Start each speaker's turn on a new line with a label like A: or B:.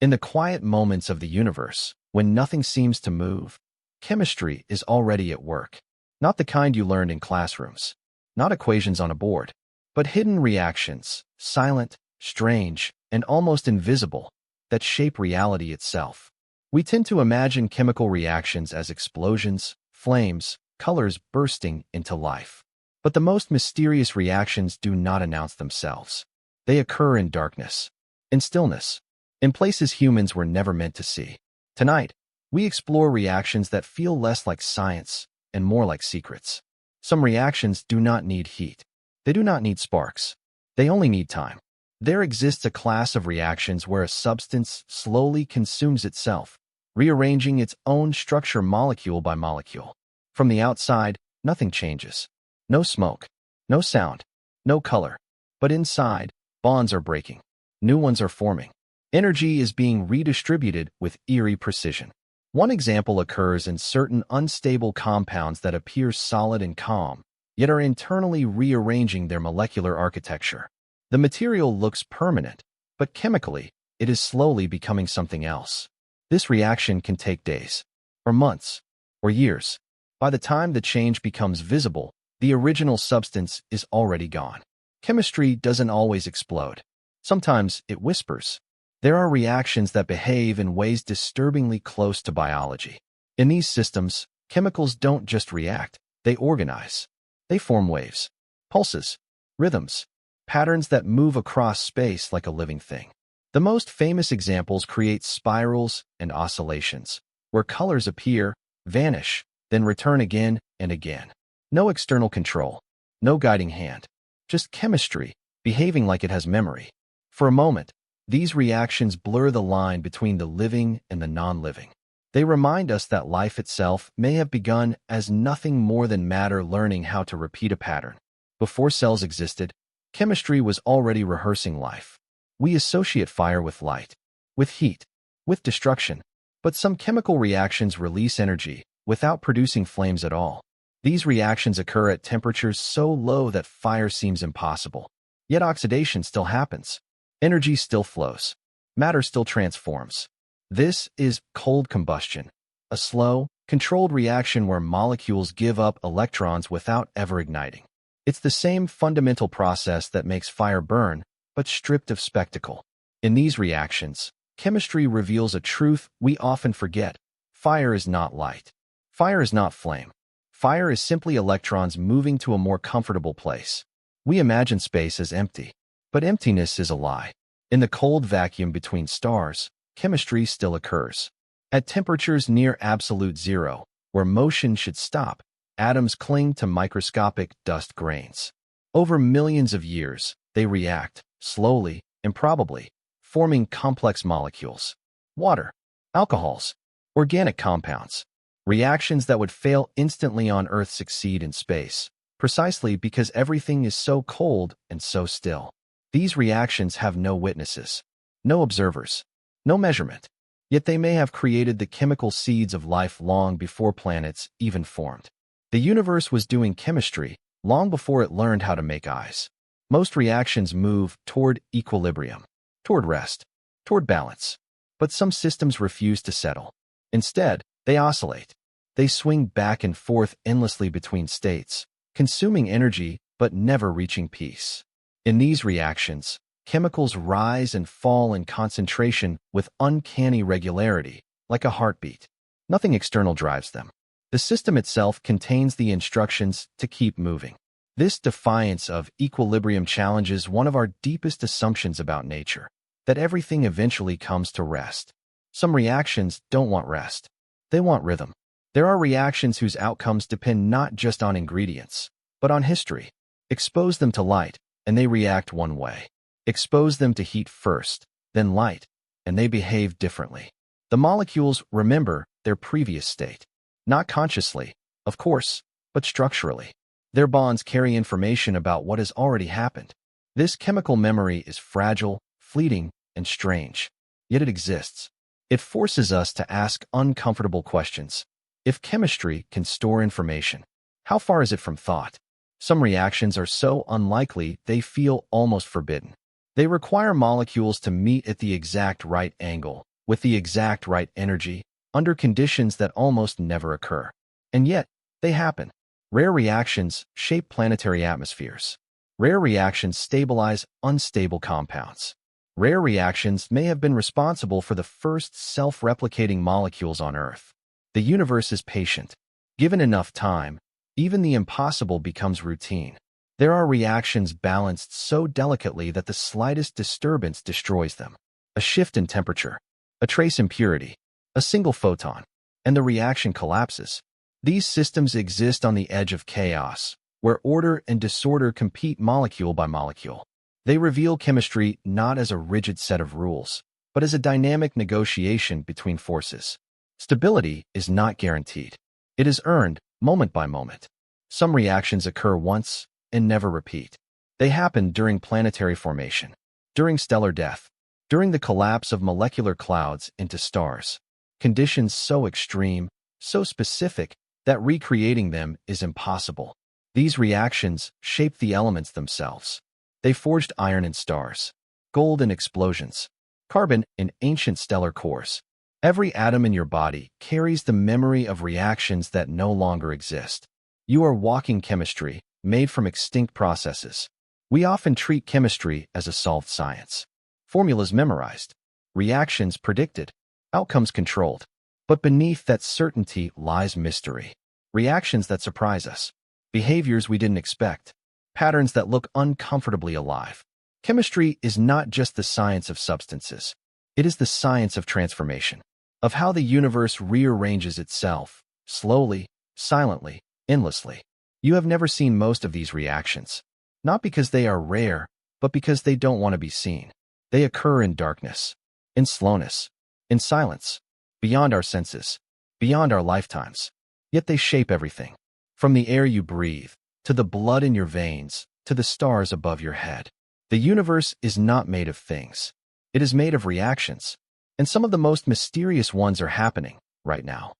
A: In the quiet moments of the universe, when nothing seems to move, chemistry is already at work. Not the kind you learned in classrooms, not equations on a board, but hidden reactions, silent, strange, and almost invisible, that shape reality itself. We tend to imagine chemical reactions as explosions, flames, colors bursting into life. But the most mysterious reactions do not announce themselves. They occur in darkness, in stillness, in places humans were never meant to see. Tonight, we explore reactions that feel less like science and more like secrets. Some reactions do not need heat. They do not need sparks. They only need time. There exists a class of reactions where a substance slowly consumes itself, rearranging its own structure molecule by molecule. From the outside, nothing changes. No smoke, no sound, no color. But inside, bonds are breaking. New ones are forming. Energy is being redistributed with eerie precision. One example occurs in certain unstable compounds that appear solid and calm, yet are internally rearranging their molecular architecture. The material looks permanent, but chemically, it is slowly becoming something else. This reaction can take days, or months, or years. By the time the change becomes visible, the original substance is already gone. Chemistry doesn't always explode. Sometimes it whispers. There are reactions that behave in ways disturbingly close to biology. In these systems, chemicals don't just react, they organize. They form waves, pulses, rhythms, patterns that move across space like a living thing. The most famous examples create spirals and oscillations, where colors appear, vanish, then return again and again. No external control, no guiding hand, just chemistry, behaving like it has memory. For a moment, these reactions blur the line between the living and the non-living. They remind us that life itself may have begun as nothing more than matter learning how to repeat a pattern. Before cells existed, chemistry was already rehearsing life. We associate fire with light, with heat, with destruction, but some chemical reactions release energy without producing flames at all. These reactions occur at temperatures so low that fire seems impossible. Yet oxidation still happens. Energy still flows. Matter still transforms. This is cold combustion, a slow, controlled reaction where molecules give up electrons without ever igniting. It's the same fundamental process that makes fire burn, but stripped of spectacle. In these reactions, chemistry reveals a truth we often forget. Fire is not light. Fire is not flame. Fire is simply electrons moving to a more comfortable place. We imagine space as empty, but emptiness is a lie. In the cold vacuum between stars, chemistry still occurs. At temperatures near absolute zero, where motion should stop, atoms cling to microscopic dust grains. Over millions of years, they react, slowly, improbably, forming complex molecules. Water, alcohols, organic compounds. Reactions that would fail instantly on Earth succeed in space, precisely because everything is so cold and so still. These reactions have no witnesses, no observers, no measurement, yet they may have created the chemical seeds of life long before planets even formed. The universe was doing chemistry long before it learned how to make eyes. Most reactions move toward equilibrium, toward rest, toward balance. But some systems refuse to settle. Instead, they oscillate. They swing back and forth endlessly between states, consuming energy but never reaching peace. In these reactions, chemicals rise and fall in concentration with uncanny regularity, like a heartbeat. Nothing external drives them. The system itself contains the instructions to keep moving. This defiance of equilibrium challenges one of our deepest assumptions about nature, that everything eventually comes to rest. Some reactions don't want rest. They want rhythm. There are reactions whose outcomes depend not just on ingredients, but on history. Expose them to light, and they react one way. Expose them to heat first, then light, and they behave differently. The molecules remember their previous state. Not consciously, of course, but structurally. Their bonds carry information about what has already happened. This chemical memory is fragile, fleeting, and strange, yet it exists. It forces us to ask uncomfortable questions. If chemistry can store information, how far is it from thought? Some reactions are so unlikely they feel almost forbidden. They require molecules to meet at the exact right angle, with the exact right energy, under conditions that almost never occur. And yet, they happen. Rare reactions shape planetary atmospheres. Rare reactions stabilize unstable compounds. Rare reactions may have been responsible for the first self-replicating molecules on Earth. The universe is patient. Given enough time, even the impossible becomes routine. There are reactions balanced so delicately that the slightest disturbance destroys them. A shift in temperature, a trace impurity, a single photon, and the reaction collapses. These systems exist on the edge of chaos, where order and disorder compete molecule by molecule. They reveal chemistry not as a rigid set of rules, but as a dynamic negotiation between forces. Stability is not guaranteed. It is earned moment by moment. Some reactions occur once and never repeat. They happen during planetary formation, during stellar death, during the collapse of molecular clouds into stars. Conditions so extreme, so specific, that recreating them is impossible. These reactions shape the elements themselves. They forged iron in stars, gold in explosions, carbon in ancient stellar cores. Every atom in your body carries the memory of reactions that no longer exist. You are walking chemistry, made from extinct processes. We often treat chemistry as a solved science. Formulas memorized, reactions predicted, outcomes controlled. But beneath that certainty lies mystery. Reactions that surprise us, behaviors we didn't expect, patterns that look uncomfortably alive. Chemistry is not just the science of substances. It is the science of transformation, of how the universe rearranges itself, slowly, silently, endlessly. You have never seen most of these reactions, not because they are rare, but because they don't want to be seen. They occur in darkness, in slowness, in silence, beyond our senses, beyond our lifetimes. Yet they shape everything, from the air you breathe, to the blood in your veins, to the stars above your head. The universe is not made of things. It is made of reactions, and some of the most mysterious ones are happening right now.